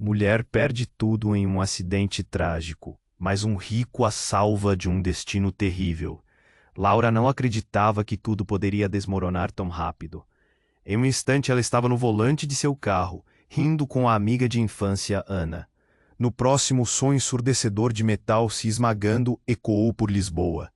Mulher perde tudo em um acidente trágico, mas um rico a salva de um destino terrível. Laura não acreditava que tudo poderia desmoronar tão rápido. Em um instante ela estava no volante de seu carro, rindo com a amiga de infância Ana. No próximo, o som ensurdecedor de metal se esmagando ecoou por Lisboa.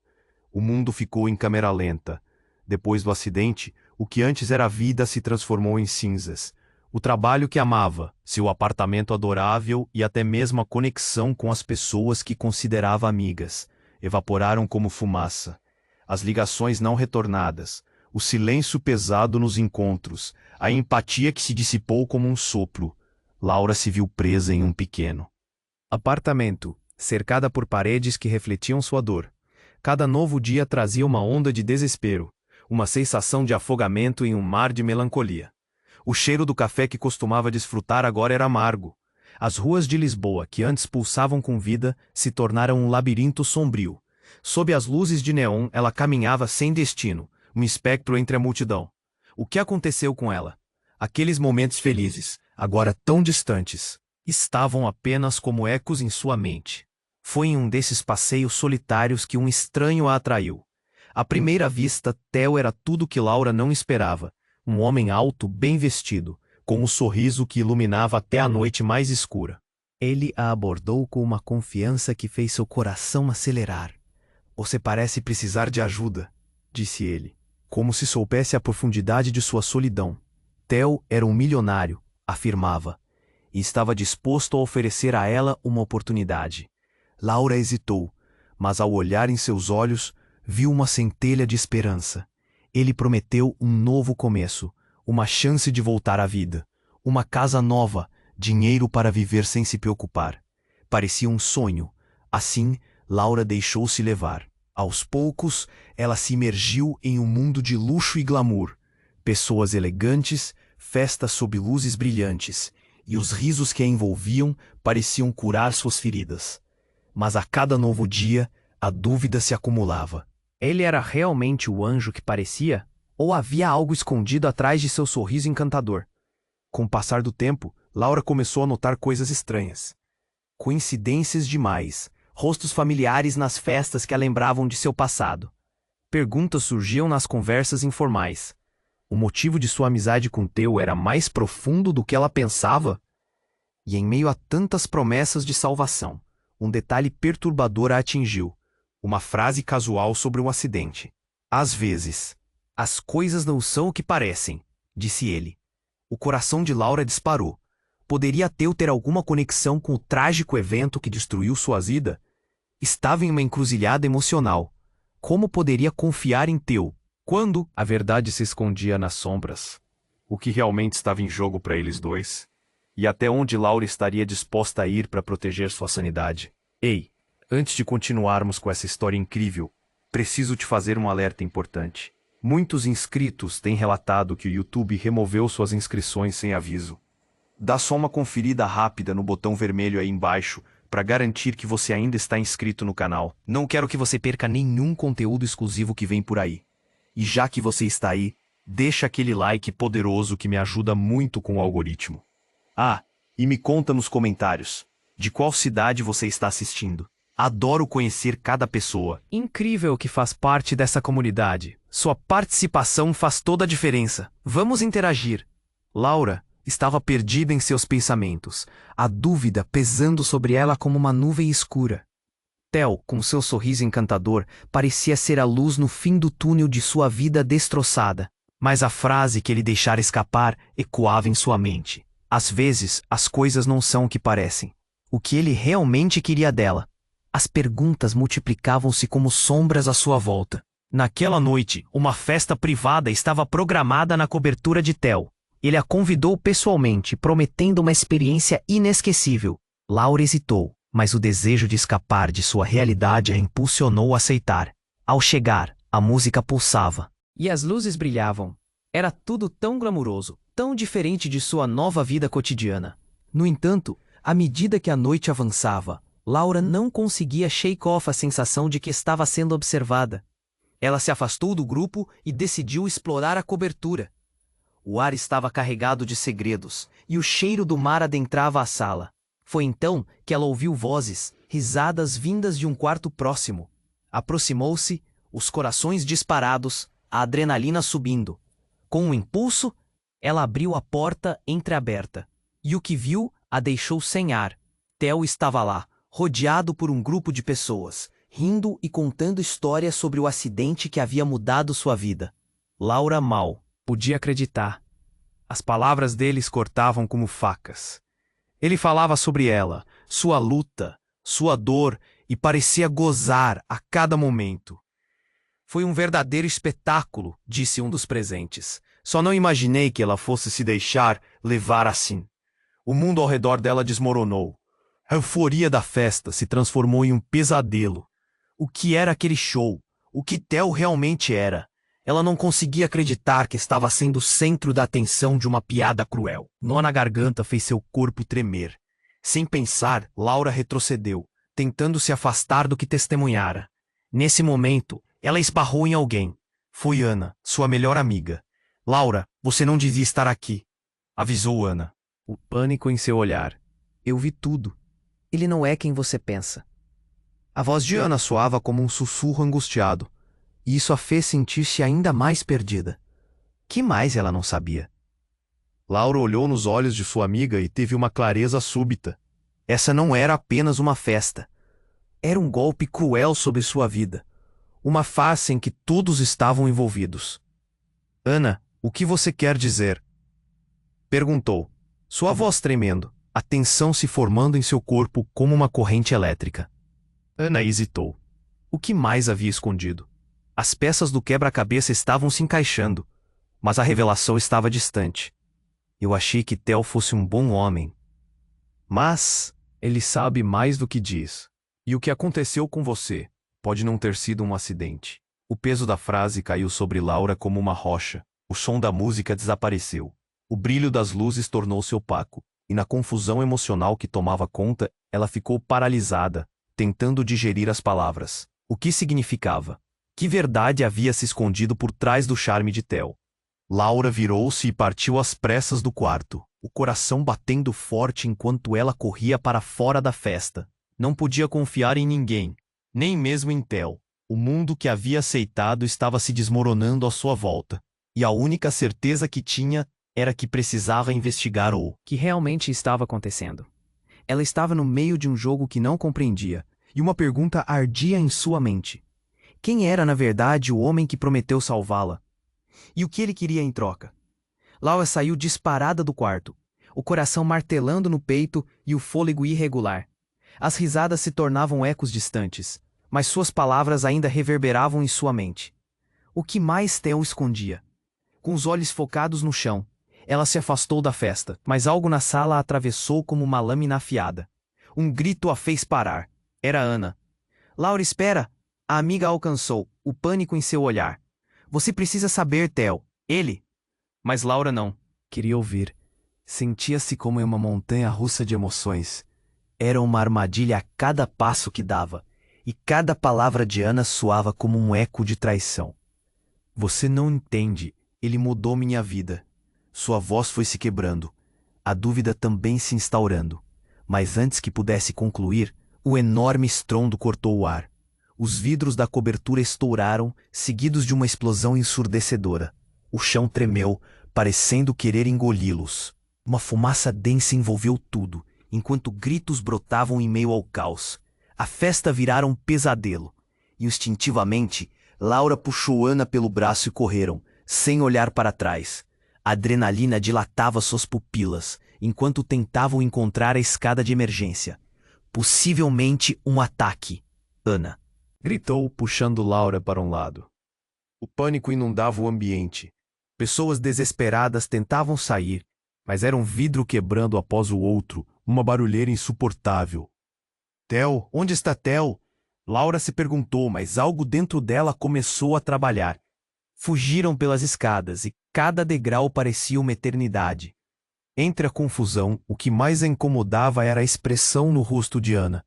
O mundo ficou em câmera lenta. Depois do acidente, o que antes era vida se transformou em cinzas. O trabalho que amava, seu apartamento adorável e até mesmo a conexão com as pessoas que considerava amigas, evaporaram como fumaça. As ligações não retornadas, o silêncio pesado nos encontros, a empatia que se dissipou como um sopro. Laura se viu presa em um pequeno apartamento, cercada por paredes que refletiam sua dor. Cada novo dia trazia uma onda de desespero, uma sensação de afogamento em um mar de melancolia. O cheiro do café que costumava desfrutar agora era amargo. As ruas de Lisboa, que antes pulsavam com vida, se tornaram um labirinto sombrio. Sob as luzes de neon, ela caminhava sem destino, um espectro entre a multidão. O que aconteceu com ela? Aqueles momentos felizes, agora tão distantes, estavam apenas como ecos em sua mente. Foi em um desses passeios solitários que um estranho a atraiu. À primeira vista, Theo era tudo que Laura não esperava. Um homem alto, bem vestido, com um sorriso que iluminava até a noite mais escura. Ele a abordou com uma confiança que fez seu coração acelerar. "Você parece precisar de ajuda", disse ele, como se soubesse a profundidade de sua solidão. Theo era um milionário, afirmava, e estava disposto a oferecer a ela uma oportunidade. Laura hesitou, mas ao olhar em seus olhos, viu uma centelha de esperança. Ele prometeu um novo começo, uma chance de voltar à vida, uma casa nova, dinheiro para viver sem se preocupar. Parecia um sonho. Assim, Laura deixou-se levar. Aos poucos, ela se imergiu em um mundo de luxo e glamour. Pessoas elegantes, festas sob luzes brilhantes, e os risos que a envolviam pareciam curar suas feridas. Mas a cada novo dia, a dúvida se acumulava. Ele era realmente o anjo que parecia? Ou havia algo escondido atrás de seu sorriso encantador? Com o passar do tempo, Laura começou a notar coisas estranhas. Coincidências demais, rostos familiares nas festas que a lembravam de seu passado. Perguntas surgiam nas conversas informais. O motivo de sua amizade com Theo era mais profundo do que ela pensava? E em meio a tantas promessas de salvação, um detalhe perturbador a atingiu. Uma frase casual sobre um acidente. "Às vezes, as coisas não são o que parecem", disse ele. O coração de Laura disparou. Poderia Theo ter alguma conexão com o trágico evento que destruiu sua vida? Estava em uma encruzilhada emocional. Como poderia confiar em Theo, quando a verdade se escondia nas sombras? O que realmente estava em jogo para eles dois? E até onde Laura estaria disposta a ir para proteger sua sanidade? Ei, antes de continuarmos com essa história incrível, preciso te fazer um alerta importante. Muitos inscritos têm relatado que o YouTube removeu suas inscrições sem aviso. Dá só uma conferida rápida no botão vermelho aí embaixo para garantir que você ainda está inscrito no canal. Não quero que você perca nenhum conteúdo exclusivo que vem por aí. E já que você está aí, deixa aquele like poderoso que me ajuda muito com o algoritmo. Ah, e me conta nos comentários, de qual cidade você está assistindo. Adoro conhecer cada pessoa. Incrível que faz parte dessa comunidade. Sua participação faz toda a diferença. Vamos interagir. Laura estava perdida em seus pensamentos, a dúvida pesando sobre ela como uma nuvem escura. Theo, com seu sorriso encantador, parecia ser a luz no fim do túnel de sua vida destroçada. Mas a frase que ele deixara escapar ecoava em sua mente. Às vezes, as coisas não são o que parecem. O que ele realmente queria dela? As perguntas multiplicavam-se como sombras à sua volta. Naquela noite, uma festa privada estava programada na cobertura de Theo. Ele a convidou pessoalmente, prometendo uma experiência inesquecível. Laura hesitou, mas o desejo de escapar de sua realidade a impulsionou a aceitar. Ao chegar, a música pulsava. E as luzes brilhavam. Era tudo tão glamuroso, tão diferente de sua nova vida cotidiana. No entanto, à medida que a noite avançava, Laura não conseguia shake off a sensação de que estava sendo observada. Ela se afastou do grupo e decidiu explorar a cobertura. O ar estava carregado de segredos, e o cheiro do mar adentrava a sala. Foi então que ela ouviu vozes, risadas vindas de um quarto próximo. Aproximou-se, os corações disparados, a adrenalina subindo. Com um impulso, ela abriu a porta entreaberta. E o que viu a deixou sem ar. Theo estava lá, rodeado por um grupo de pessoas, rindo e contando histórias sobre o acidente que havia mudado sua vida. Laura mal podia acreditar. As palavras deles cortavam como facas. Ele falava sobre ela, sua luta, sua dor e parecia gozar a cada momento. Foi um verdadeiro espetáculo, disse um dos presentes. Só não imaginei que ela fosse se deixar levar assim. O mundo ao redor dela desmoronou. A euforia da festa se transformou em um pesadelo. O que era aquele show? O que Theo realmente era? Ela não conseguia acreditar que estava sendo o centro da atenção de uma piada cruel. Nó na garganta fez seu corpo tremer. Sem pensar, Laura retrocedeu, tentando se afastar do que testemunhara. Nesse momento, ela esbarrou em alguém. Foi Ana, sua melhor amiga. Laura, você não devia estar aqui, avisou Ana. O pânico em seu olhar. Eu vi tudo. Ele não é quem você pensa. A voz de Ana soava como um sussurro angustiado, e isso a fez sentir-se ainda mais perdida. Que mais ela não sabia? Laura olhou nos olhos de sua amiga e teve uma clareza súbita. Essa não era apenas uma festa. Era um golpe cruel sobre sua vida. Uma farsa em que todos estavam envolvidos. Ana, o que você quer dizer? Perguntou, sua voz tremendo, a tensão se formando em seu corpo como uma corrente elétrica. Ana hesitou. O que mais havia escondido? As peças do quebra-cabeça estavam se encaixando, mas a revelação estava distante. Eu achei que Theo fosse um bom homem. Mas ele sabe mais do que diz. E o que aconteceu com você pode não ter sido um acidente. O peso da frase caiu sobre Laura como uma rocha. O som da música desapareceu. O brilho das luzes tornou-se opaco, e na confusão emocional que tomava conta, ela ficou paralisada, tentando digerir as palavras. O que significava? Que verdade havia se escondido por trás do charme de Theo? Laura virou-se e partiu às pressas do quarto, o coração batendo forte enquanto ela corria para fora da festa. Não podia confiar em ninguém, nem mesmo em Theo. O mundo que havia aceitado estava se desmoronando à sua volta, e a única certeza que tinha era que precisava investigar o que realmente estava acontecendo. Ela estava no meio de um jogo que não compreendia, e uma pergunta ardia em sua mente. Quem era, na verdade, o homem que prometeu salvá-la? E o que ele queria em troca? Laura saiu disparada do quarto, o coração martelando no peito e o fôlego irregular. As risadas se tornavam ecos distantes, mas suas palavras ainda reverberavam em sua mente. O que mais Theo escondia? Com os olhos focados no chão, ela se afastou da festa, mas algo na sala a atravessou como uma lâmina afiada. Um grito a fez parar. Era Ana. Laura, espera! A amiga alcançou, o pânico em seu olhar. Você precisa saber, Theo. Ele. Mas Laura não. Queria ouvir. Sentia-se como em uma montanha russa de emoções. Era uma armadilha a cada passo que dava, e cada palavra de Ana soava como um eco de traição. Você não entende. Ele mudou minha vida. Sua voz foi se quebrando, a dúvida também se instaurando. Mas antes que pudesse concluir, o enorme estrondo cortou o ar. Os vidros da cobertura estouraram, seguidos de uma explosão ensurdecedora. O chão tremeu, parecendo querer engoli-los. Uma fumaça densa envolveu tudo, enquanto gritos brotavam em meio ao caos. A festa virara um pesadelo. E instintivamente, Laura puxou Ana pelo braço e correram, sem olhar para trás. A adrenalina dilatava suas pupilas, enquanto tentavam encontrar a escada de emergência. Possivelmente um ataque. Ana gritou, puxando Laura para um lado. O pânico inundava o ambiente. Pessoas desesperadas tentavam sair, mas era um vidro quebrando após o outro, uma barulheira insuportável. Theo, onde está Theo? Laura se perguntou, mas algo dentro dela começou a trabalhar. Fugiram pelas escadas e cada degrau parecia uma eternidade. Entre a confusão, o que mais a incomodava era a expressão no rosto de Ana.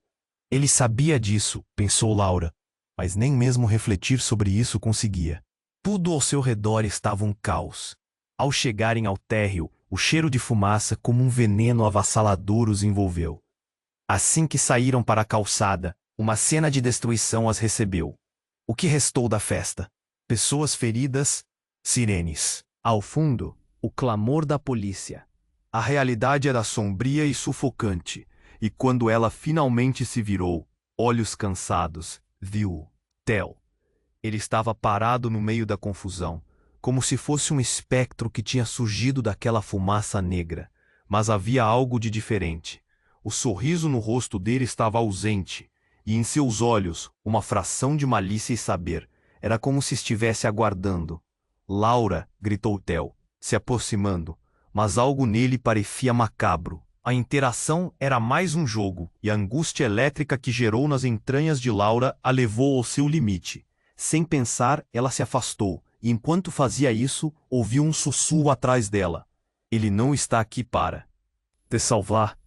Ele sabia disso, pensou Laura, mas nem mesmo refletir sobre isso conseguia. Tudo ao seu redor estava um caos. Ao chegarem ao térreo, o cheiro de fumaça como um veneno avassalador os envolveu. Assim que saíram para a calçada, uma cena de destruição as recebeu. O que restou da festa? Pessoas feridas, sirenes. Ao fundo, o clamor da polícia. A realidade era sombria e sufocante, e quando ela finalmente se virou, olhos cansados, viu Theo. Ele estava parado no meio da confusão, como se fosse um espectro que tinha surgido daquela fumaça negra. Mas havia algo de diferente. O sorriso no rosto dele estava ausente, e em seus olhos, uma fração de malícia e saber. Era como se estivesse aguardando. Laura, gritou Theo, se aproximando, mas algo nele parecia macabro. A interação era mais um jogo, e a angústia elétrica que gerou nas entranhas de Laura a levou ao seu limite. Sem pensar, ela se afastou, e enquanto fazia isso, ouviu um sussurro atrás dela. Ele não está aqui para te salvar.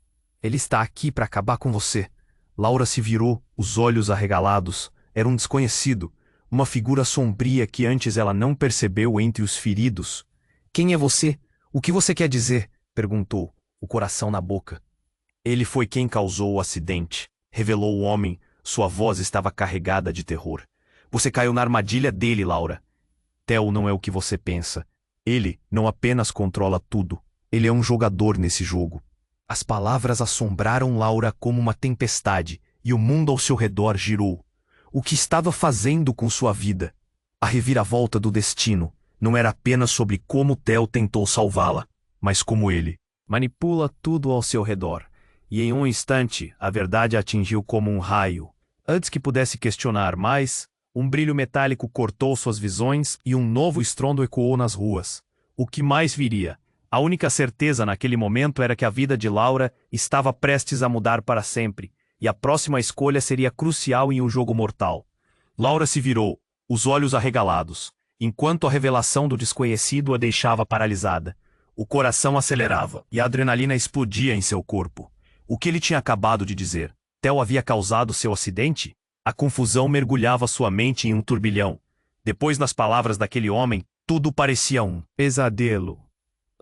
Ele está aqui para acabar com você. Laura se virou, os olhos arregalados. Era um desconhecido, uma figura sombria que antes ela não percebeu entre os feridos. Quem é você? O que você quer dizer? Perguntou, o coração na boca. Ele foi quem causou o acidente, revelou o homem. Sua voz estava carregada de terror. Você caiu na armadilha dele, Laura. Theo não é o que você pensa. Ele não apenas controla tudo, ele é um jogador nesse jogo. As palavras assombraram Laura como uma tempestade, e o mundo ao seu redor girou. O que estava fazendo com sua vida? A reviravolta do destino não era apenas sobre como Theo tentou salvá-la, mas como ele manipula tudo ao seu redor. E em um instante, a verdade a atingiu como um raio. Antes que pudesse questionar mais, um brilho metálico cortou suas visões e um novo estrondo ecoou nas ruas. O que mais viria? A única certeza naquele momento era que a vida de Laura estava prestes a mudar para sempre, e a próxima escolha seria crucial em um jogo mortal. Laura se virou, os olhos arregalados, enquanto a revelação do desconhecido a deixava paralisada. O coração acelerava, e a adrenalina explodia em seu corpo. O que ele tinha acabado de dizer? Theo havia causado seu acidente? A confusão mergulhava sua mente em um turbilhão. Depois das palavras daquele homem, tudo parecia um pesadelo.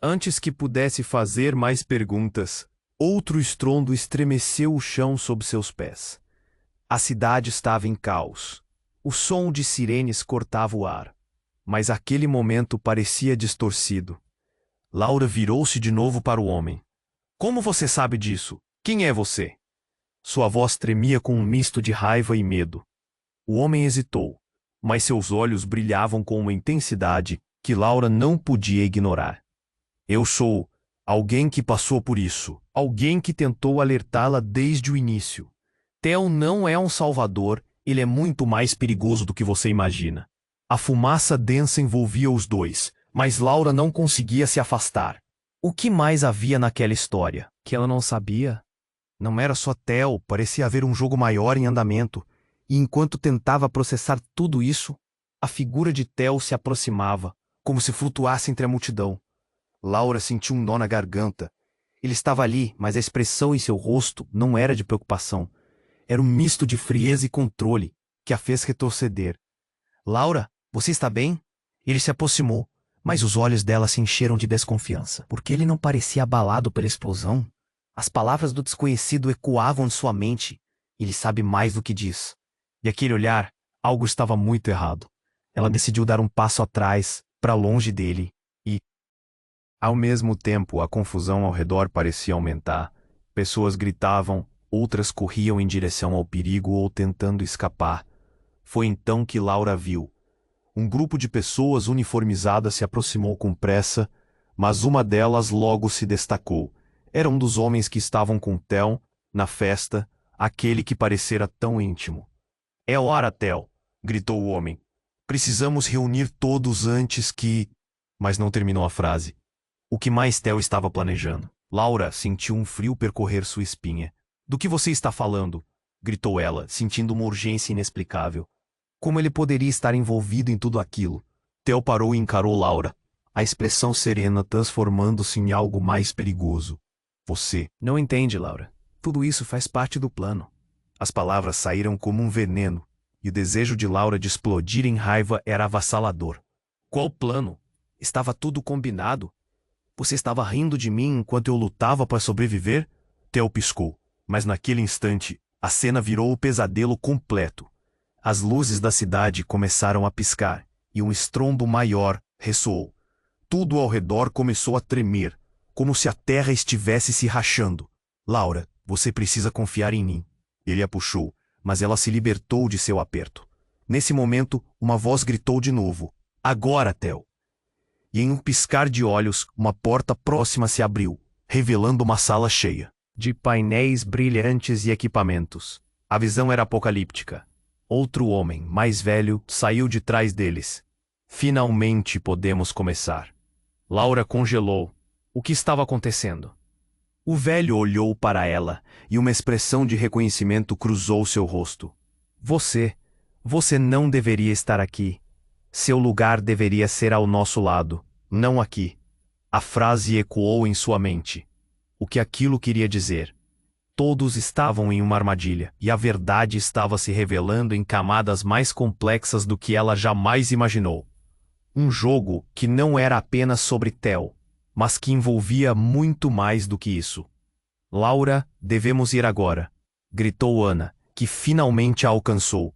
Antes que pudesse fazer mais perguntas, outro estrondo estremeceu o chão sob seus pés. A cidade estava em caos. O som de sirenes cortava o ar. Mas aquele momento parecia distorcido. Laura virou-se de novo para o homem. Como você sabe disso? Quem é você? Sua voz tremia com um misto de raiva e medo. O homem hesitou, mas seus olhos brilhavam com uma intensidade que Laura não podia ignorar. Eu sou alguém que passou por isso, alguém que tentou alertá-la desde o início. Theo não é um salvador, ele é muito mais perigoso do que você imagina. A fumaça densa envolvia os dois, mas Laura não conseguia se afastar. O que mais havia naquela história? Que ela não sabia? Não era só Theo, parecia haver um jogo maior em andamento, e enquanto tentava processar tudo isso, a figura de Theo se aproximava, como se flutuasse entre a multidão. Laura sentiu um nó na garganta. Ele estava ali, mas a expressão em seu rosto não era de preocupação. Era um misto de frieza e controle, que a fez retroceder. Laura, você está bem? Ele se aproximou, mas os olhos dela se encheram de desconfiança, porque ele não parecia abalado pela explosão. As palavras do desconhecido ecoavam em sua mente. Ele sabe mais do que diz. E aquele olhar, algo estava muito errado. Ela decidiu dar um passo atrás, para longe dele, e... Ao mesmo tempo, a confusão ao redor parecia aumentar. Pessoas gritavam, outras corriam em direção ao perigo ou tentando escapar. Foi então que Laura viu. Um grupo de pessoas uniformizadas se aproximou com pressa, mas uma delas logo se destacou. Era um dos homens que estavam com Theo, na festa, aquele que parecera tão íntimo. É hora, Theo, gritou o homem. Precisamos reunir todos antes que... Mas não terminou a frase. O que mais Theo estava planejando? Laura sentiu um frio percorrer sua espinha. Do que você está falando? Gritou ela, sentindo uma urgência inexplicável. Como ele poderia estar envolvido em tudo aquilo? Theo parou e encarou Laura, a expressão serena transformando-se em algo mais perigoso. Você não entende, Laura. Tudo isso faz parte do plano. As palavras saíram como um veneno, e o desejo de Laura de explodir em raiva era avassalador. Qual plano? Estava tudo combinado. Você estava rindo de mim enquanto eu lutava para sobreviver? Theo piscou, Mas naquele instante, a cena virou o pesadelo completo. As luzes da cidade começaram a piscar, e um estrondo maior ressoou. Tudo ao redor começou a tremer, como se a terra estivesse se rachando. Laura, você precisa confiar em mim. Ele a puxou, mas ela se libertou de seu aperto. Nesse momento, uma voz gritou de novo. Agora, Theo! E em um piscar de olhos, uma porta próxima se abriu, revelando uma sala cheia de painéis brilhantes e equipamentos. A visão era apocalíptica. Outro homem, mais velho, saiu de trás deles. Finalmente podemos começar. Laura congelou. O que estava acontecendo? O velho olhou para ela, e uma expressão de reconhecimento cruzou seu rosto. Você não deveria estar aqui. Seu lugar deveria ser ao nosso lado, não aqui. A frase ecoou em sua mente. O que aquilo queria dizer? Todos estavam em uma armadilha, e a verdade estava se revelando em camadas mais complexas do que ela jamais imaginou. Um jogo que não era apenas sobre Theo, mas que envolvia muito mais do que isso. Laura, devemos ir agora, gritou Ana, que finalmente a alcançou.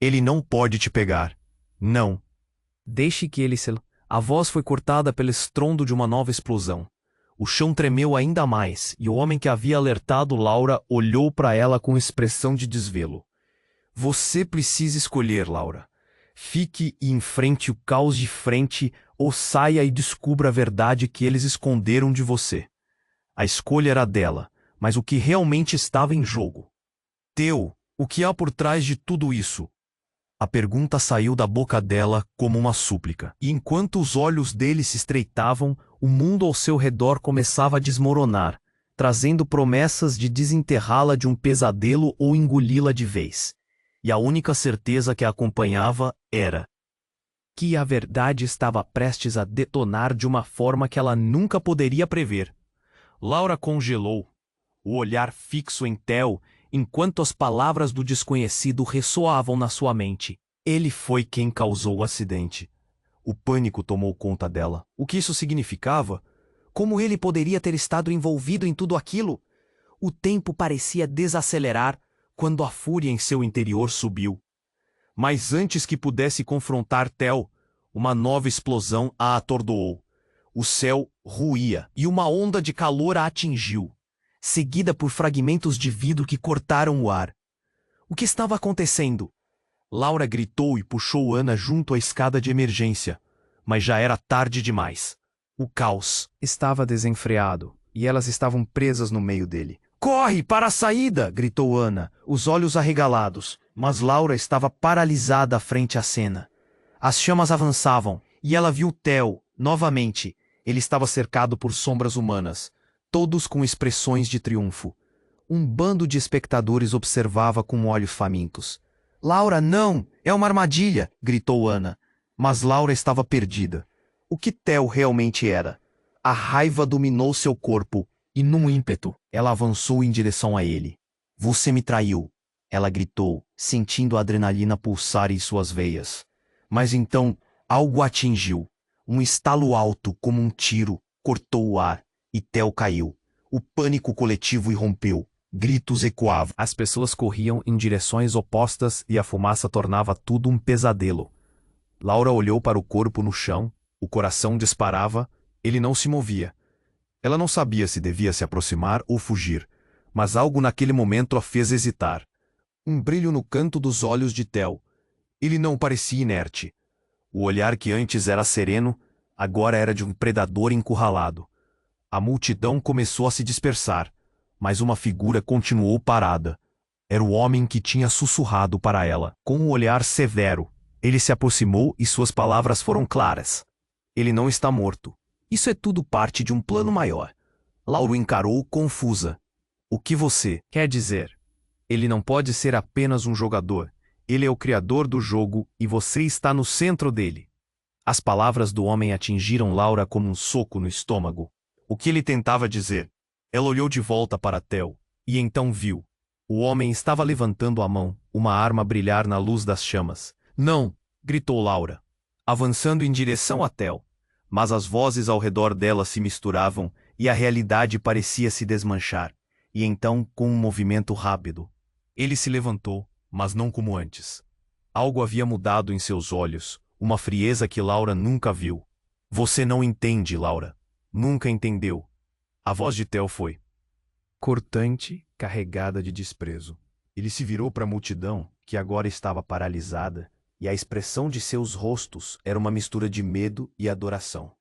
Ele não pode te pegar. Não. Deixe que ele se... A voz foi cortada pelo estrondo de uma nova explosão. O chão tremeu ainda mais, e o homem que havia alertado Laura olhou para ela com expressão de desvelo. Você precisa escolher, Laura. Fique e enfrente o caos de frente, ou saia e descubra a verdade que eles esconderam de você. A escolha era dela, mas o que realmente estava em jogo? Theo, o que há por trás de tudo isso? A pergunta saiu da boca dela como uma súplica, e enquanto os olhos dele se estreitavam, o mundo ao seu redor começava a desmoronar, trazendo promessas de desenterrá-la de um pesadelo ou engoli-la de vez. E a única certeza que a acompanhava era que a verdade estava prestes a detonar de uma forma que ela nunca poderia prever. Laura congelou, o olhar fixo em Theo, enquanto as palavras do desconhecido ressoavam na sua mente. Ele foi quem causou o acidente. O pânico tomou conta dela. O que isso significava? Como ele poderia ter estado envolvido em tudo aquilo? O tempo parecia desacelerar quando a fúria em seu interior subiu. Mas antes que pudesse confrontar Theo, uma nova explosão a atordoou. O céu ruía e uma onda de calor a atingiu, seguida por fragmentos de vidro que cortaram o ar. O que estava acontecendo? Laura gritou e puxou Ana junto à escada de emergência, mas já era tarde demais. O caos estava desenfreado, e elas estavam presas no meio dele. Corre para a saída! Gritou Ana, os olhos arregalados, mas Laura estava paralisada frente à cena. As chamas avançavam, e ela viu Theo, novamente. Ele estava cercado por sombras humanas, todos com expressões de triunfo. Um bando de espectadores observava com olhos famintos. Laura, não! É uma armadilha! Gritou Ana. Mas Laura estava perdida. O que Theo realmente era? A raiva dominou seu corpo, e num ímpeto, ela avançou em direção a ele. Você me traiu! Ela gritou, sentindo a adrenalina pulsar em suas veias. Mas então, algo a atingiu. Um estalo alto, como um tiro, cortou o ar, e Theo caiu. O pânico coletivo irrompeu. Gritos ecoavam. As pessoas corriam em direções opostas e a fumaça tornava tudo um pesadelo. Laura olhou para o corpo no chão, o coração disparava, ele não se movia. Ela não sabia se devia se aproximar ou fugir, mas algo naquele momento a fez hesitar. Um brilho no canto dos olhos de Theo. Ele não parecia inerte. O olhar que antes era sereno, agora era de um predador encurralado. A multidão começou a se dispersar, mas uma figura continuou parada. Era o homem que tinha sussurrado para ela, com um olhar severo. Ele se aproximou e suas palavras foram claras. Ele não está morto. Isso é tudo parte de um plano maior. Laura o encarou confusa. O que você quer dizer? Ele não pode ser apenas um jogador. Ele é o criador do jogo e você está no centro dele. As palavras do homem atingiram Laura como um soco no estômago. O que ele tentava dizer? Ela olhou de volta para Theo, e então viu. O homem estava levantando a mão, uma arma a brilhar na luz das chamas. Não! Gritou Laura, avançando em direção a Theo. Mas as vozes ao redor dela se misturavam, e a realidade parecia se desmanchar. E então, com um movimento rápido, ele se levantou, mas não como antes. Algo havia mudado em seus olhos, uma frieza que Laura nunca viu. Você não entende, Laura. Nunca entendeu. A voz de Theo foi cortante, carregada de desprezo. Ele se virou para a multidão, que agora estava paralisada, e a expressão de seus rostos era uma mistura de medo e adoração.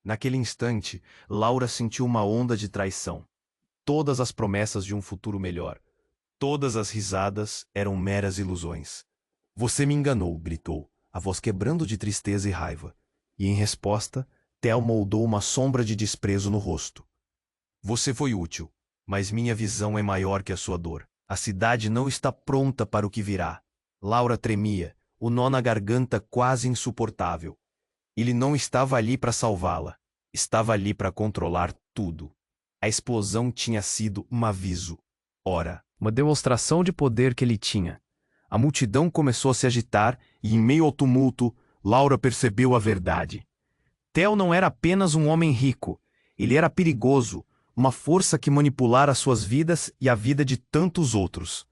Naquele instante, Laura sentiu uma onda de traição. Todas as promessas de um futuro melhor, todas as risadas eram meras ilusões. Você me enganou, gritou, a voz quebrando de tristeza e raiva. E em resposta, Theo moldou uma sombra de desprezo no rosto. Você foi útil, mas minha visão é maior que a sua dor. A cidade não está pronta para o que virá. Laura tremia, o nó na garganta quase insuportável. Ele não estava ali para salvá-la. Estava ali para controlar tudo. A explosão tinha sido um aviso. Ora, Uma demonstração de poder que ele tinha. a multidão começou a se agitar e, em meio ao tumulto, Laura percebeu a verdade. Theo não era apenas um homem rico. Ele era perigoso, uma força que manipulara suas vidas e a vida de tantos outros.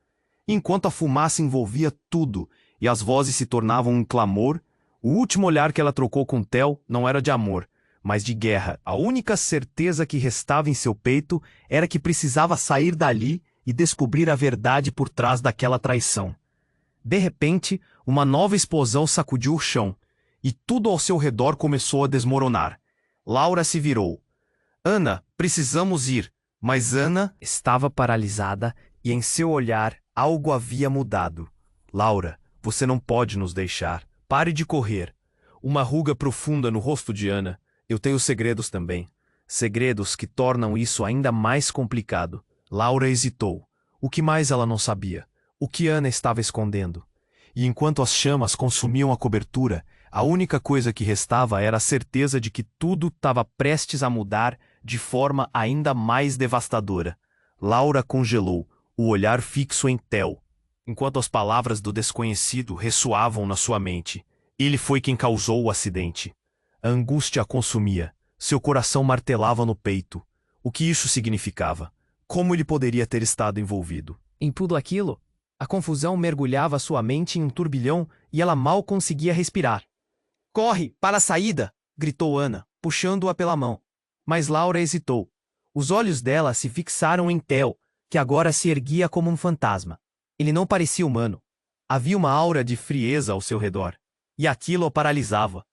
Enquanto a fumaça envolvia tudo e as vozes se tornavam um clamor, o último olhar que ela trocou com Theo não era de amor, mas de guerra. A única certeza que restava em seu peito era que precisava sair dali e descobrir a verdade por trás daquela traição. De repente, uma nova explosão sacudiu o chão, e tudo ao seu redor começou a desmoronar. Laura se virou. Ana, precisamos ir. Mas Ana estava paralisada e em seu olhar algo havia mudado. Laura, você não pode nos deixar. Pare de correr. Uma ruga profunda no rosto de Ana. Eu tenho segredos também. Segredos que tornam isso ainda mais complicado. Laura hesitou. O que mais ela não sabia? O que Ana estava escondendo? E enquanto as chamas consumiam a cobertura, a única coisa que restava era a certeza de que tudo estava prestes a mudar de forma ainda mais devastadora. Laura congelou, o olhar fixo em Theo, enquanto as palavras do desconhecido ressoavam na sua mente. Ele foi quem causou o acidente. A angústia a consumia. Seu coração martelava no peito. O que isso significava? Como ele poderia ter estado envolvido? Em tudo aquilo, a confusão mergulhava sua mente em um turbilhão e ela mal conseguia respirar. Corre, para a saída! Gritou Ana, puxando-a pela mão. Mas Laura hesitou. Os olhos dela se fixaram em Theo, que agora se erguia como um fantasma. Ele não parecia humano. Havia uma aura de frieza ao seu redor. E aquilo o paralisava.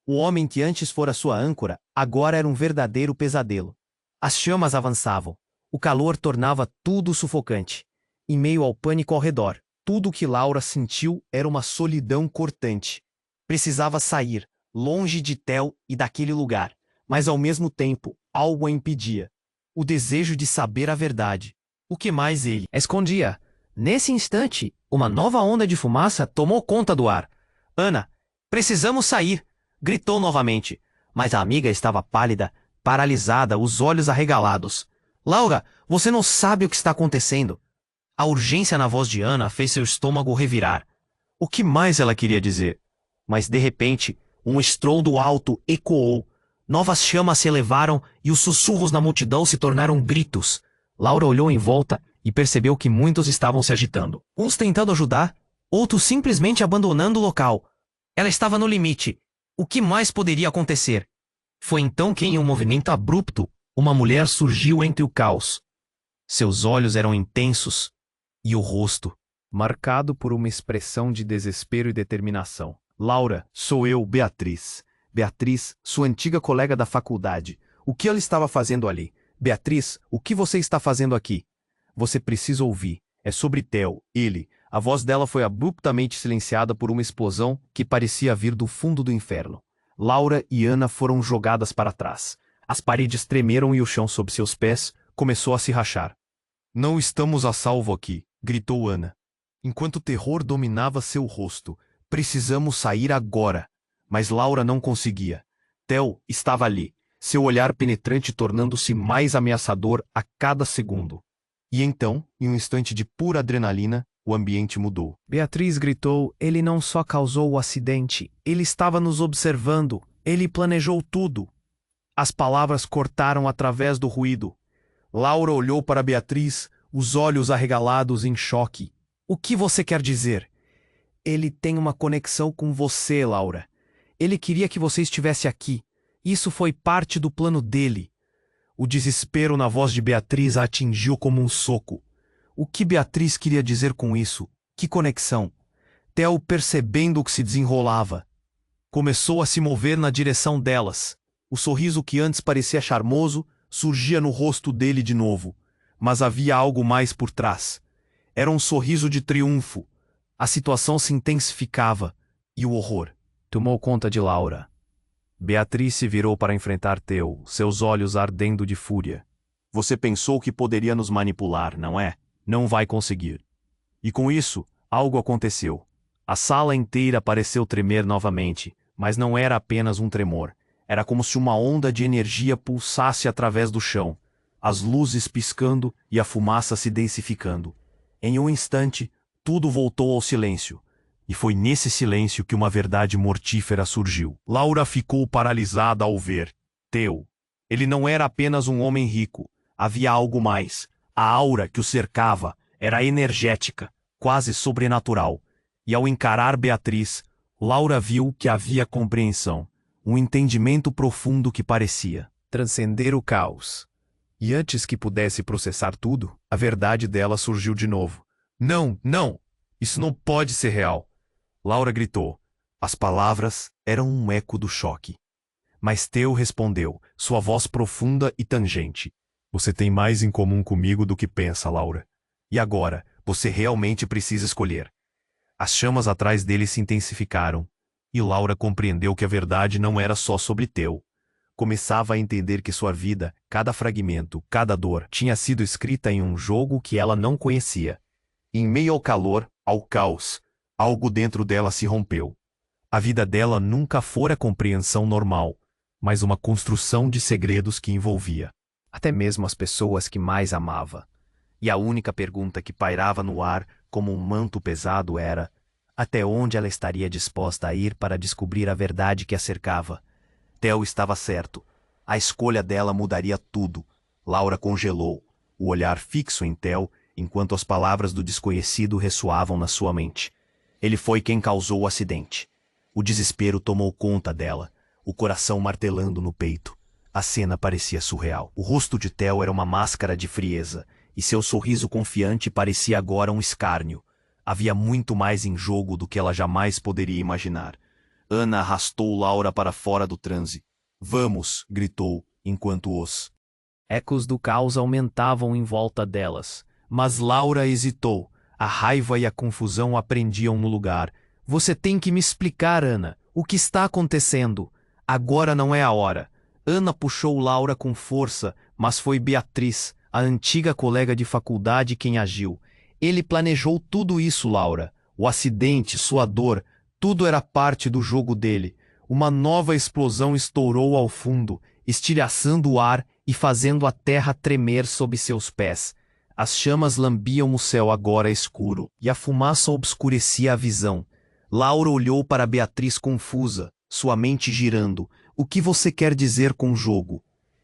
O homem que antes fora sua âncora, agora era um verdadeiro pesadelo. As chamas avançavam. O calor tornava tudo sufocante. Em meio ao pânico ao redor, tudo o que Laura sentiu era uma solidão cortante. Precisava sair, longe de Theo e daquele lugar, mas ao mesmo tempo, algo a impedia. O desejo de saber a verdade. O que mais ele escondia? Nesse instante, uma nova onda de fumaça tomou conta do ar. Ana, precisamos sair! Gritou novamente, mas a amiga estava pálida, paralisada, os olhos arregalados. Laura, você não sabe o que está acontecendo. A urgência na voz de Ana fez seu estômago revirar. O que mais ela queria dizer? Mas de repente, um estrondo alto ecoou. Novas chamas se elevaram e os sussurros na multidão se tornaram gritos. Laura olhou em volta e percebeu que muitos estavam se agitando. Uns tentando ajudar, outros simplesmente abandonando o local. Ela estava no limite. O que mais poderia acontecer? Foi então que, em um movimento abrupto, uma mulher surgiu entre o caos. Seus olhos eram intensos e o rosto, marcado por uma expressão de desespero e determinação. Laura, sou eu, Beatriz. Beatriz, sua antiga colega da faculdade. O que ela estava fazendo ali? Beatriz, o que você está fazendo aqui? Você precisa ouvir. É sobre Theo, ele. A voz dela foi abruptamente silenciada por uma explosão que parecia vir do fundo do inferno. Laura e Ana foram jogadas para trás. As paredes tremeram e o chão sob seus pés começou a se rachar. Não estamos a salvo aqui, gritou Ana. Enquanto o terror dominava seu rosto. Precisamos sair agora. Mas Laura não conseguia. Theo estava ali, seu olhar penetrante tornando-se mais ameaçador a cada segundo. E então, em um instante de pura adrenalina, o ambiente mudou. Beatriz gritou, ele não só causou o acidente, ele estava nos observando, ele planejou tudo. As palavras cortaram através do ruído. Laura olhou para Beatriz, os olhos arregalados em choque. O que você quer dizer? Ele tem uma conexão com você, Laura. Ele queria que você estivesse aqui. Isso foi parte do plano dele. O desespero na voz de Beatriz a atingiu como um soco. O que Beatriz queria dizer com isso? Que conexão? Theo, percebendo o que se desenrolava, começou a se mover na direção delas. O sorriso que antes parecia charmoso surgia no rosto dele de novo, mas havia algo mais por trás. Era um sorriso de triunfo. A situação se intensificava e o horror tomou conta de Laura. Beatriz se virou para enfrentar Theo, seus olhos ardendo de fúria. Você pensou que poderia nos manipular, não é? Não vai conseguir. E com isso, algo aconteceu. A sala inteira pareceu tremer novamente, mas não era apenas um tremor. Era como se uma onda de energia pulsasse através do chão, as luzes piscando e a fumaça se densificando. Em um instante, tudo voltou ao silêncio. E foi nesse silêncio que uma verdade mortífera surgiu. Laura ficou paralisada ao ver Theo. Ele não era apenas um homem rico. Havia algo mais. A aura que o cercava era energética, quase sobrenatural. E ao encarar Beatriz, Laura viu que havia compreensão, um entendimento profundo que parecia transcender o caos. E antes que pudesse processar tudo, a verdade dela surgiu de novo. Não, não! Isso não pode ser real! Laura gritou. As palavras eram um eco do choque. Mas Theo respondeu, sua voz profunda e tangente. Você tem mais em comum comigo do que pensa, Laura. E agora, você realmente precisa escolher. As chamas atrás dele se intensificaram, e Laura compreendeu que a verdade não era só sobre Theo. Começava a entender que sua vida, cada fragmento, cada dor, tinha sido escrita em um jogo que ela não conhecia. Em meio ao calor, ao caos, algo dentro dela se rompeu. A vida dela nunca fora compreensão normal, mas uma construção de segredos que envolvia até mesmo as pessoas que mais amava. E a única pergunta que pairava no ar como um manto pesado era: até onde ela estaria disposta a ir para descobrir a verdade que a cercava? Theo estava certo. A escolha dela mudaria tudo. Laura congelou, o olhar fixo em Theo, enquanto as palavras do desconhecido ressoavam na sua mente. Ele foi quem causou o acidente. O desespero tomou conta dela, o coração martelando no peito. A cena parecia surreal. O rosto de Theo era uma máscara de frieza, e seu sorriso confiante parecia agora um escárnio. Havia muito mais em jogo do que ela jamais poderia imaginar. Ana arrastou Laura para fora do transe. Vamos! Gritou, enquanto os ecos do caos aumentavam em volta delas. Mas Laura hesitou. A raiva e a confusão a prendiam no lugar. Você tem que me explicar, Ana. O que está acontecendo? Agora não é a hora. Ana puxou Laura com força, mas foi Beatriz, a antiga colega de faculdade, quem agiu. Ele planejou tudo isso, Laura. O acidente, sua dor, tudo era parte do jogo dele. Uma nova explosão estourou ao fundo, estilhaçando o ar e fazendo a terra tremer sob seus pés. As chamas lambiam o céu agora escuro, e a fumaça obscurecia a visão. Laura olhou para Beatriz confusa, sua mente girando. O que você quer dizer com jogo?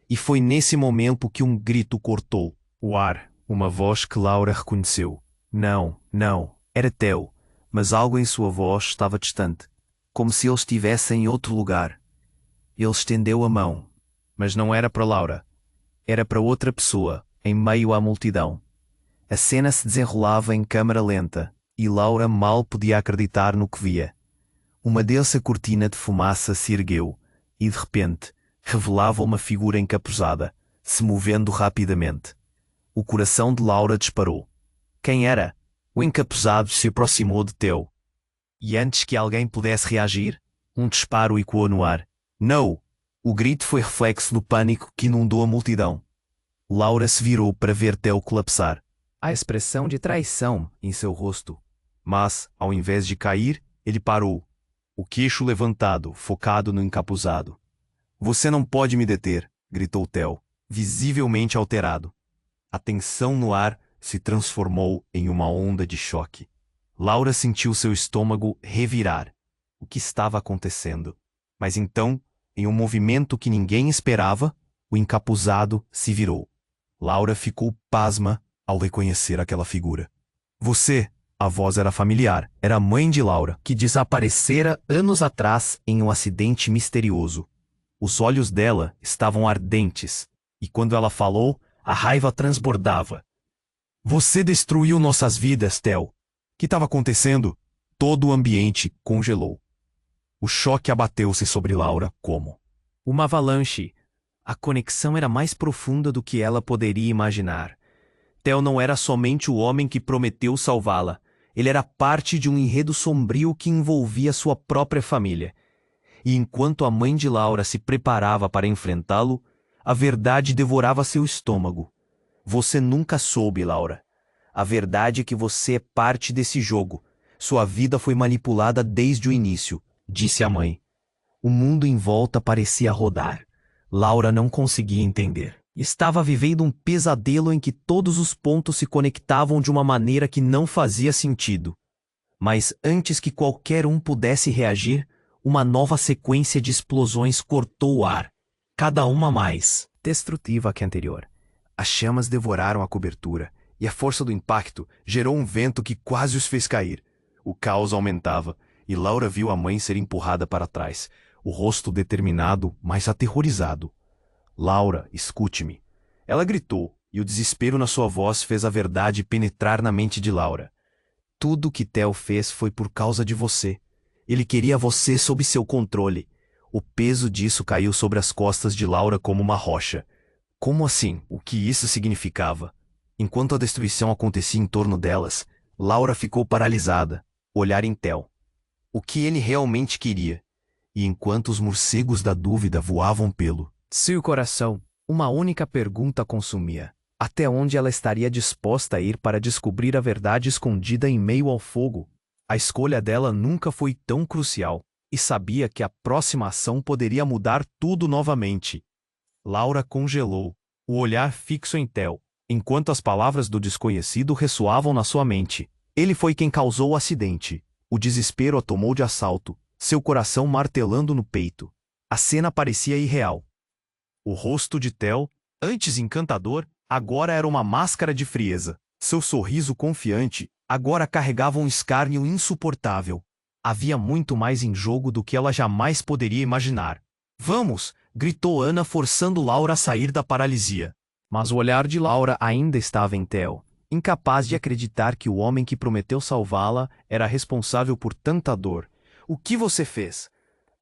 E foi nesse momento que um grito cortou o ar, uma voz que Laura reconheceu. Não, não, era Theo, mas algo em sua voz estava distante, como se ele estivesse em outro lugar. Ele estendeu a mão, mas não era para Laura. Era para outra pessoa, em meio à multidão. A cena se desenrolava em câmara lenta, e Laura mal podia acreditar no que via. Uma densa cortina de fumaça se ergueu, e de repente revelava uma figura encapuzada, se movendo rapidamente. O coração de Laura disparou. Quem era? O encapuzado se aproximou de Theo. E antes que alguém pudesse reagir, um disparo ecoou no ar. Não! O grito foi reflexo do pânico que inundou a multidão. Laura se virou para ver Theo colapsar. A expressão de traição em seu rosto. Mas, ao invés de cair, ele parou, o queixo levantado, focado no encapuzado. Você não pode me deter, gritou Theo, visivelmente alterado. A tensão no ar se transformou em uma onda de choque. Laura sentiu seu estômago revirar. O que estava acontecendo? Mas então, em um movimento que ninguém esperava, o encapuzado se virou. Laura ficou pasma ao reconhecer aquela figura. Você, a voz era familiar, era a mãe de Laura, que desaparecera anos atrás em um acidente misterioso. Os olhos dela estavam ardentes, e quando ela falou, a raiva transbordava. Você destruiu nossas vidas, Theo. O que estava acontecendo? Todo o ambiente congelou. O choque abateu-se sobre Laura como uma avalanche. A conexão era mais profunda do que ela poderia imaginar. Theo não era somente o homem que prometeu salvá-la. Ele era parte de um enredo sombrio que envolvia sua própria família. E enquanto a mãe de Laura se preparava para enfrentá-lo, a verdade devorava seu estômago. Você nunca soube, Laura. A verdade é que você é parte desse jogo. Sua vida foi manipulada desde o início, disse a mãe. O mundo em volta parecia rodar. Laura não conseguia entender. Estava vivendo um pesadelo em que todos os pontos se conectavam de uma maneira que não fazia sentido. Mas antes que qualquer um pudesse reagir, uma nova sequência de explosões cortou o ar, cada uma mais destrutiva que a anterior. As chamas devoraram a cobertura, e a força do impacto gerou um vento que quase os fez cair. O caos aumentava, e Laura viu a mãe ser empurrada para trás, o rosto determinado, mas aterrorizado. Laura, escute-me. Ela gritou, e o desespero na sua voz fez a verdade penetrar na mente de Laura. Tudo o que Theo fez foi por causa de você. Ele queria você sob seu controle. O peso disso caiu sobre as costas de Laura como uma rocha. Como assim? O que isso significava? Enquanto a destruição acontecia em torno delas, Laura ficou paralisada, olhar em Theo. O que ele realmente queria? E enquanto os morcegos da dúvida voavam pelo seu coração, uma única pergunta consumia. Até onde ela estaria disposta a ir para descobrir a verdade escondida em meio ao fogo? A escolha dela nunca foi tão crucial, e sabia que a próxima ação poderia mudar tudo novamente. Laura congelou, o olhar fixo em Theo, enquanto as palavras do desconhecido ressoavam na sua mente. Ele foi quem causou o acidente. O desespero a tomou de assalto, seu coração martelando no peito. A cena parecia irreal. O rosto de Theo, antes encantador, agora era uma máscara de frieza. Seu sorriso confiante agora carregava um escárnio insuportável. Havia muito mais em jogo do que ela jamais poderia imaginar. Vamos! Gritou Ana, forçando Laura a sair da paralisia. Mas o olhar de Laura ainda estava em Theo, incapaz de acreditar que o homem que prometeu salvá-la era responsável por tanta dor. O que você fez?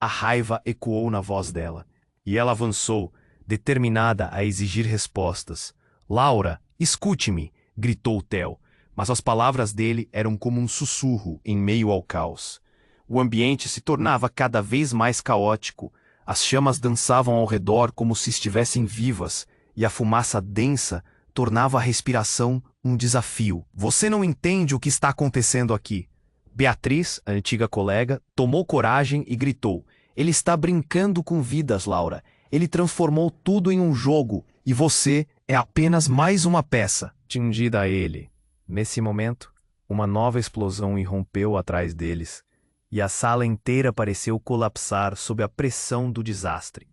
A raiva ecoou na voz dela, e ela avançou, determinada a exigir respostas. Laura, escute-me! Gritou Theo, mas as palavras dele eram como um sussurro em meio ao caos. O ambiente se tornava cada vez mais caótico. As chamas dançavam ao redor como se estivessem vivas, e a fumaça densa tornava a respiração um desafio. Você não entende o que está acontecendo aqui. Beatriz, a antiga colega, tomou coragem e gritou. Ele está brincando com vidas, Laura. Ele transformou tudo em um jogo, e você é apenas mais uma peça. Tingida a ele. Nesse momento, uma nova explosão irrompeu atrás deles, e a sala inteira pareceu colapsar sob a pressão do desastre.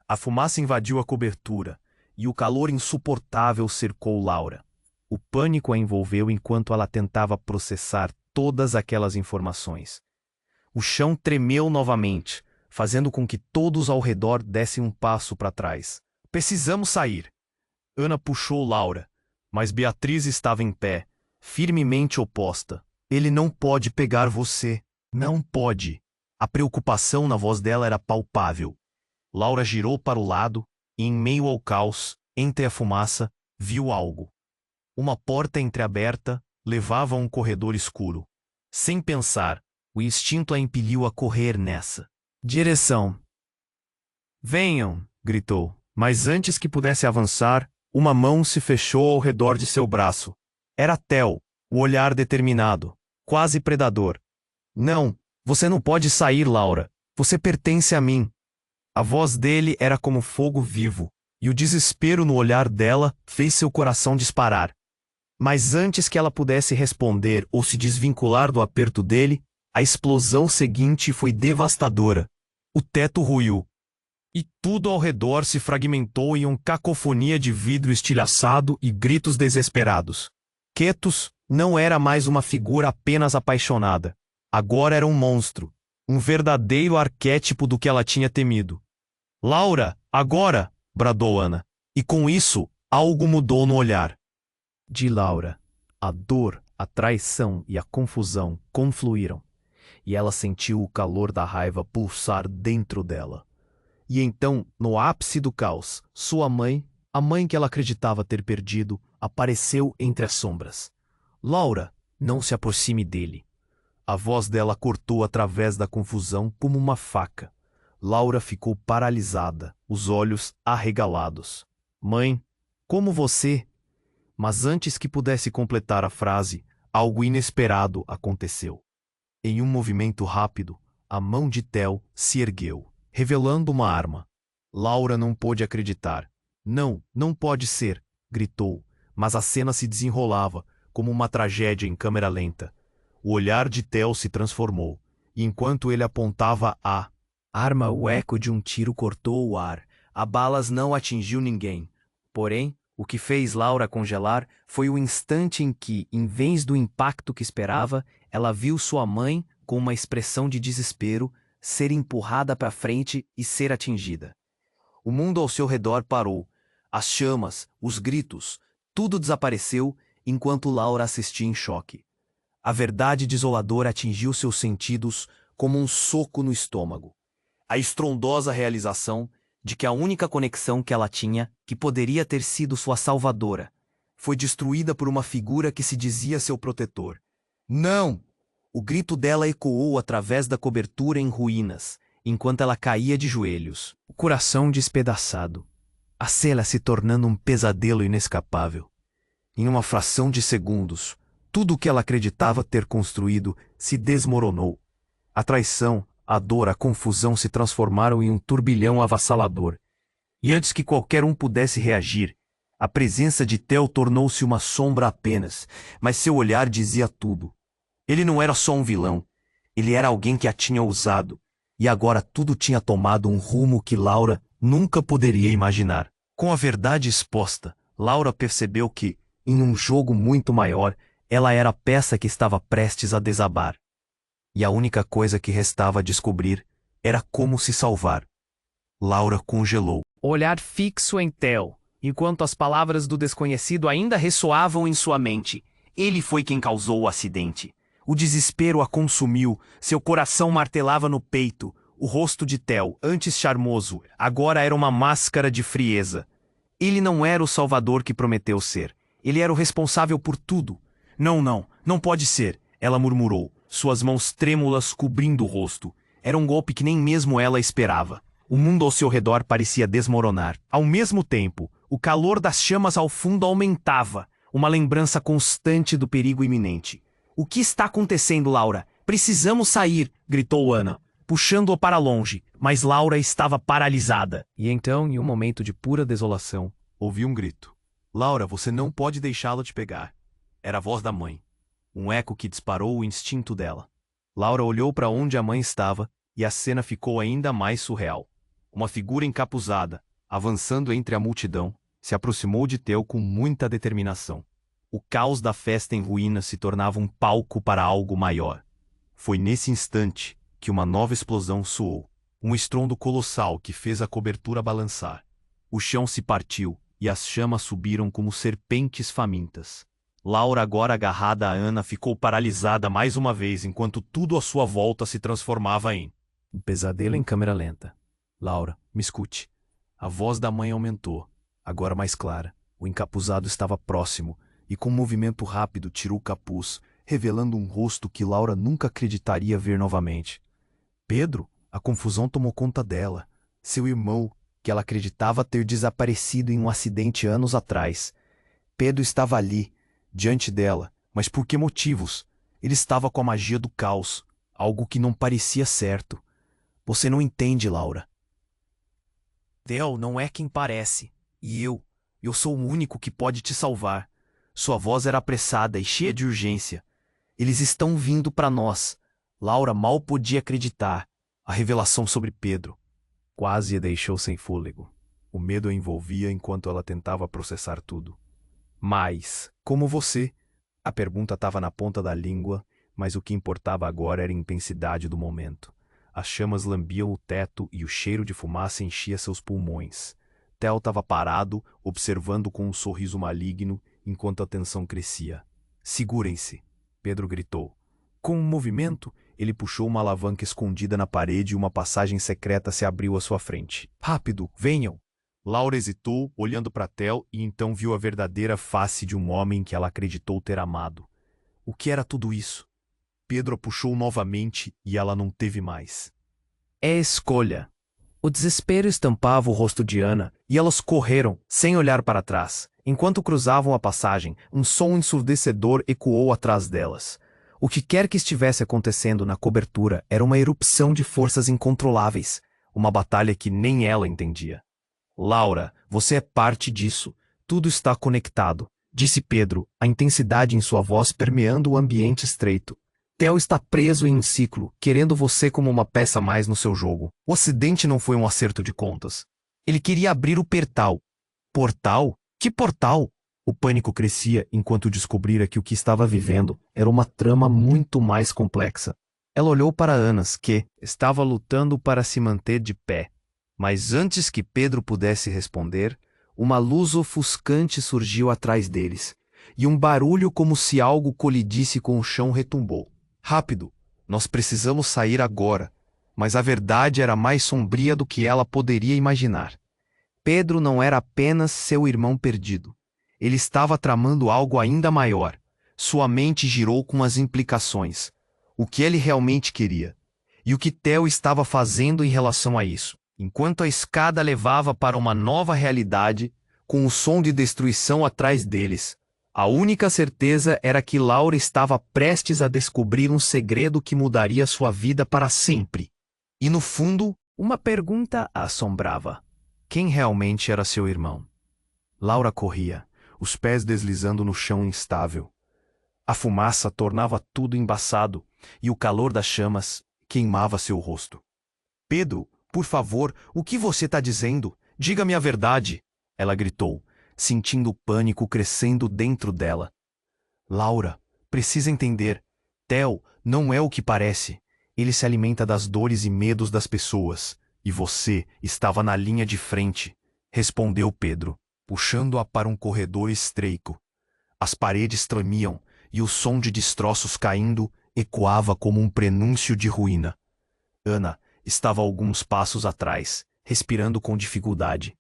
A fumaça invadiu a cobertura, e o calor insuportável cercou Laura. O pânico a envolveu enquanto ela tentava processar todas aquelas informações. O chão tremeu novamente, fazendo com que todos ao redor dessem um passo para trás. Precisamos sair. Ana puxou Laura, mas Beatriz estava em pé, firmemente oposta. Ele não pode pegar você. Não pode. A preocupação na voz dela era palpável. Laura girou para o lado e, em meio ao caos, entre a fumaça, viu algo. Uma porta entreaberta levava a um corredor escuro. Sem pensar, o instinto a impeliu a correr nessa direção. Venham! Gritou. Mas antes que pudesse avançar, uma mão se fechou ao redor de seu braço. Era Theo, o olhar determinado, quase predador. Não, você não pode sair, Laura. Você pertence a mim. A voz dele era como fogo vivo, e o desespero no olhar dela fez seu coração disparar. Mas antes que ela pudesse responder ou se desvincular do aperto dele, a explosão seguinte foi devastadora. O teto ruiu. E tudo ao redor se fragmentou em uma cacofonia de vidro estilhaçado e gritos desesperados. Ketos não era mais uma figura apenas apaixonada. Agora era um monstro, um verdadeiro arquétipo do que ela tinha temido. Laura, agora! Bradou Ana. E com isso, algo mudou no olhar De Laura, a dor, a traição e a confusão confluíram, e ela sentiu o calor da raiva pulsar dentro dela. E então, no ápice do caos, sua mãe, a mãe que ela acreditava ter perdido, apareceu entre as sombras. Laura, não se aproxime dele. A voz dela cortou através da confusão como uma faca. Laura ficou paralisada, os olhos arregalados. Mãe, como você? Mas antes que pudesse completar a frase, algo inesperado aconteceu. Em um movimento rápido, a mão de Theo se ergueu, revelando uma arma. Laura não pôde acreditar. Não, não pode ser, gritou, mas a cena se desenrolava como uma tragédia em câmera lenta. O olhar de Theo se transformou, e enquanto ele apontava a arma, o eco de um tiro cortou o ar. A balas não atingiu ninguém. Porém, o que fez Laura congelar foi o instante em que, em vez do impacto que esperava, ela viu sua mãe, com uma expressão de desespero, ser empurrada para frente e ser atingida. O mundo ao seu redor parou. As chamas, os gritos, tudo desapareceu enquanto Laura assistia em choque. A verdade desoladora atingiu seus sentidos como um soco no estômago. A estrondosa realização de que a única conexão que ela tinha, que poderia ter sido sua salvadora, foi destruída por uma figura que se dizia seu protetor. Não! O grito dela ecoou através da cobertura em ruínas, enquanto ela caía de joelhos, o coração despedaçado, a cela se tornando um pesadelo inescapável. Em uma fração de segundos, tudo o que ela acreditava ter construído se desmoronou. A traição, a dor, a confusão se transformaram em um turbilhão avassalador. E antes que qualquer um pudesse reagir, a presença de Theo tornou-se uma sombra apenas, mas seu olhar dizia tudo. Ele não era só um vilão, ele era alguém que a tinha usado, e agora tudo tinha tomado um rumo que Laura nunca poderia imaginar. Com a verdade exposta, Laura percebeu que, em um jogo muito maior, ela era a peça que estava prestes a desabar. E a única coisa que restava descobrir era como se salvar. Laura congelou. Olhar fixo em Theo, enquanto as palavras do desconhecido ainda ressoavam em sua mente. Ele foi quem causou o acidente. O desespero a consumiu, seu coração martelava no peito. O rosto de Theo, antes charmoso, agora era uma máscara de frieza. Ele não era o salvador que prometeu ser. Ele era o responsável por tudo. Não, não pode ser, ela murmurou, suas mãos trêmulas cobrindo o rosto. Era um golpe que nem mesmo ela esperava. O mundo ao seu redor parecia desmoronar. Ao mesmo tempo, o calor das chamas ao fundo aumentava, uma lembrança constante do perigo iminente. O que está acontecendo, Laura? Precisamos sair, gritou Ana, puxando-a para longe, mas Laura estava paralisada. E então, em um momento de pura desolação, ouviu um grito. Laura, você não pode deixá-lo te pegar. Era a voz da mãe. Um eco que disparou o instinto dela. Laura olhou para onde a mãe estava e a cena ficou ainda mais surreal. Uma figura encapuzada, avançando entre a multidão, se aproximou de Theo com muita determinação. O caos da festa em ruínas se tornava um palco para algo maior. Foi nesse instante que uma nova explosão soou. Um estrondo colossal que fez a cobertura balançar. O chão se partiu e as chamas subiram como serpentes famintas. Laura, agora agarrada a Ana, ficou paralisada mais uma vez enquanto tudo à sua volta se transformava em um pesadelo em câmera lenta. Laura, me escute. A voz da mãe aumentou, agora mais clara. O encapuzado estava próximo e com um movimento rápido tirou o capuz, revelando um rosto que Laura nunca acreditaria ver novamente. Pedro, a confusão tomou conta dela. Seu irmão, que ela acreditava ter desaparecido em um acidente anos atrás. Pedro estava ali, diante dela, mas por que motivos? Ele estava com a magia do caos, algo que não parecia certo. Você não entende, Laura. Theo não é quem parece, e eu sou o único que pode te salvar. Sua voz era apressada e cheia de urgência. Eles estão vindo para nós. Laura mal podia acreditar. A revelação sobre Pedro. Quase a deixou sem fôlego. O medo a envolvia enquanto ela tentava processar tudo. Mas, como você? A pergunta estava na ponta da língua, mas o que importava agora era a intensidade do momento. As chamas lambiam o teto e o cheiro de fumaça enchia seus pulmões. Theo estava parado, observando com um sorriso maligno, enquanto a tensão crescia. Segurem-se, Pedro gritou. Com um movimento, ele puxou uma alavanca escondida na parede e uma passagem secreta se abriu à sua frente. Rápido, venham! Laura hesitou, olhando para Theo, e então viu a verdadeira face de um homem que ela acreditou ter amado. O que era tudo isso? Pedro a puxou novamente e ela não teve mais. É escolha. O desespero estampava o rosto de Ana, e elas correram, sem olhar para trás. Enquanto cruzavam a passagem, um som ensurdecedor ecoou atrás delas. O que quer que estivesse acontecendo na cobertura era uma erupção de forças incontroláveis, uma batalha que nem ela entendia. Laura, você é parte disso. Tudo está conectado, disse Pedro, a intensidade em sua voz permeando o ambiente estreito. Theo está preso em um ciclo, querendo você como uma peça a mais no seu jogo. O acidente não foi um acerto de contas. Ele queria abrir o portal. Portal? Que portal? O pânico crescia enquanto descobrira que o que estava vivendo era uma trama muito mais complexa. Ela olhou para Anas, que estava lutando para se manter de pé. Mas antes que Pedro pudesse responder, uma luz ofuscante surgiu atrás deles, e um barulho como se algo colidisse com o chão retumbou. Rápido, nós precisamos sair agora. Mas a verdade era mais sombria do que ela poderia imaginar. Pedro não era apenas seu irmão perdido. Ele estava tramando algo ainda maior. Sua mente girou com as implicações. O que ele realmente queria. E o que Theo estava fazendo em relação a isso. Enquanto a escada levava para uma nova realidade, com o som de destruição atrás deles, a única certeza era que Laura estava prestes a descobrir um segredo que mudaria sua vida para sempre. E no fundo, uma pergunta a assombrava. Quem realmente era seu irmão? Laura corria, os pés deslizando no chão instável. A fumaça tornava tudo embaçado, e o calor das chamas queimava seu rosto. Pedro, por favor, o que você está dizendo? Diga-me a verdade! Ela gritou, sentindo o pânico crescendo dentro dela. Laura, precisa entender. Theo não é o que parece. Ele se alimenta das dores e medos das pessoas. E você estava na linha de frente, respondeu Pedro, puxando-a para um corredor estreito. As paredes tremiam, e o som de destroços caindo ecoava como um prenúncio de ruína. Ana estava alguns passos atrás, respirando com dificuldade.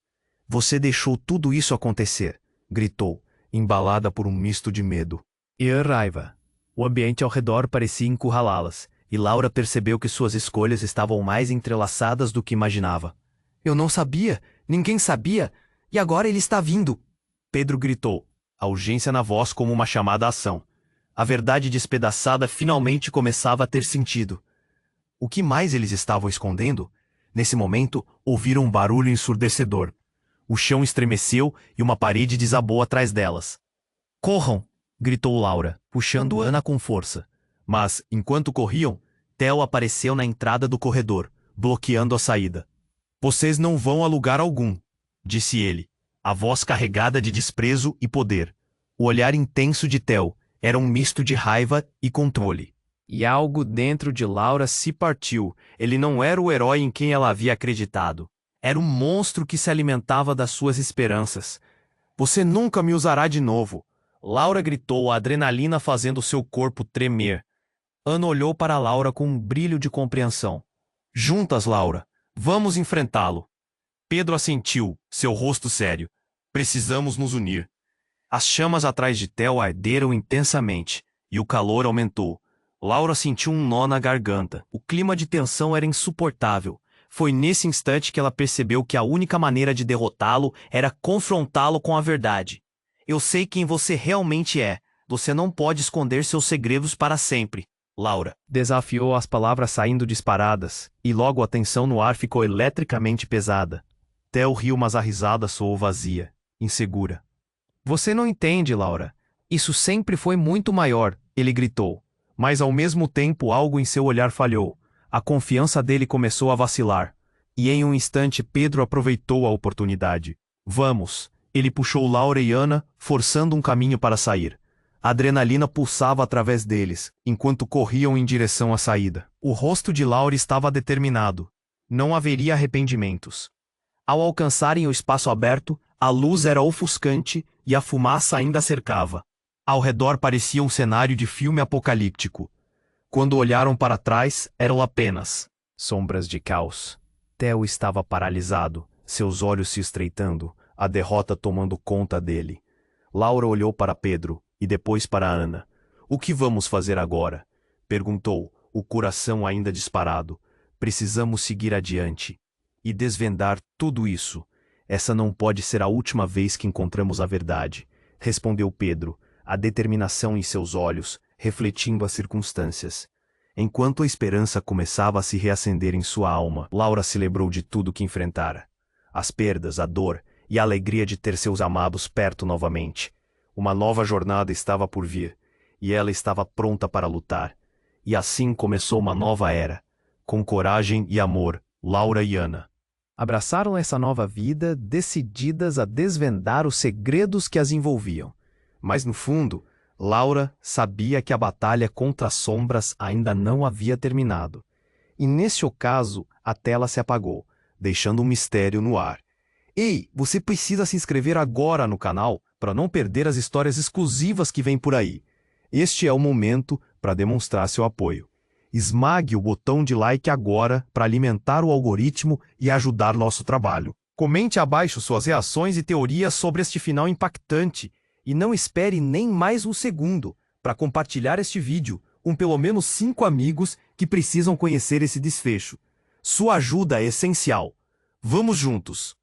Você deixou tudo isso acontecer, gritou, embalada por um misto de medo e raiva. O ambiente ao redor parecia encurralá-las, e Laura percebeu que suas escolhas estavam mais entrelaçadas do que imaginava. Eu não sabia, ninguém sabia, e agora ele está vindo. Pedro gritou, a urgência na voz como uma chamada à ação. A verdade despedaçada finalmente começava a ter sentido. O que mais eles estavam escondendo? Nesse momento, ouviram um barulho ensurdecedor. O chão estremeceu e uma parede desabou atrás delas. Corram! Gritou Laura, puxando Ana com força. Mas, enquanto corriam, Theo apareceu na entrada do corredor, bloqueando a saída. Vocês não vão a lugar algum, disse ele, a voz carregada de desprezo e poder. O olhar intenso de Theo era um misto de raiva e controle. E algo dentro de Laura se partiu. Ele não era o herói em quem ela havia acreditado. Era um monstro que se alimentava das suas esperanças. Você nunca me usará de novo. Laura gritou, a adrenalina fazendo seu corpo tremer. Ana olhou para Laura com um brilho de compreensão. Juntas, Laura. Vamos enfrentá-lo. Pedro assentiu, seu rosto sério. Precisamos nos unir. As chamas atrás de Theo arderam intensamente, e o calor aumentou. Laura sentiu um nó na garganta. O clima de tensão era insuportável. Foi nesse instante que ela percebeu que a única maneira de derrotá-lo era confrontá-lo com a verdade. Eu sei quem você realmente é. Você não pode esconder seus segredos para sempre. Laura desafiou, as palavras saindo disparadas, e logo a tensão no ar ficou eletricamente pesada. Theo riu, mas a risada soou vazia, insegura. Você não entende, Laura. Isso sempre foi muito maior, ele gritou. Mas ao mesmo tempo algo em seu olhar falhou. A confiança dele começou a vacilar. E em um instante Pedro aproveitou a oportunidade. Vamos! Ele puxou Laura e Ana, forçando um caminho para sair. A adrenalina pulsava através deles, enquanto corriam em direção à saída. O rosto de Laura estava determinado. Não haveria arrependimentos. Ao alcançarem o espaço aberto, a luz era ofuscante e a fumaça ainda cercava. Ao redor parecia um cenário de filme apocalíptico. Quando olharam para trás, eram apenas sombras de caos. Theo estava paralisado, seus olhos se estreitando, a derrota tomando conta dele. Laura olhou para Pedro e depois para Ana. O que vamos fazer agora? Perguntou, o coração ainda disparado. Precisamos seguir adiante e desvendar tudo isso. Essa não pode ser a última vez que encontramos a verdade, respondeu Pedro, a determinação em seus olhos, refletindo as circunstâncias. Enquanto a esperança começava a se reacender em sua alma, Laura se lembrou de tudo que enfrentara. As perdas, a dor e a alegria de ter seus amados perto novamente. Uma nova jornada estava por vir, e ela estava pronta para lutar. E assim começou uma nova era. Com coragem e amor, Laura e Ana abraçaram essa nova vida, decididas a desvendar os segredos que as envolviam. Mas no fundo, Laura sabia que a batalha contra as sombras ainda não havia terminado. E nesse ocaso, a tela se apagou, deixando um mistério no ar. Ei, você precisa se inscrever agora no canal para não perder as histórias exclusivas que vêm por aí. Este é o momento para demonstrar seu apoio. Esmague o botão de like agora para alimentar o algoritmo e ajudar nosso trabalho. Comente abaixo suas reações e teorias sobre este final impactante. E não espere nem mais um segundo para compartilhar este vídeo com pelo menos 5 amigos que precisam conhecer esse desfecho. Sua ajuda é essencial. Vamos juntos!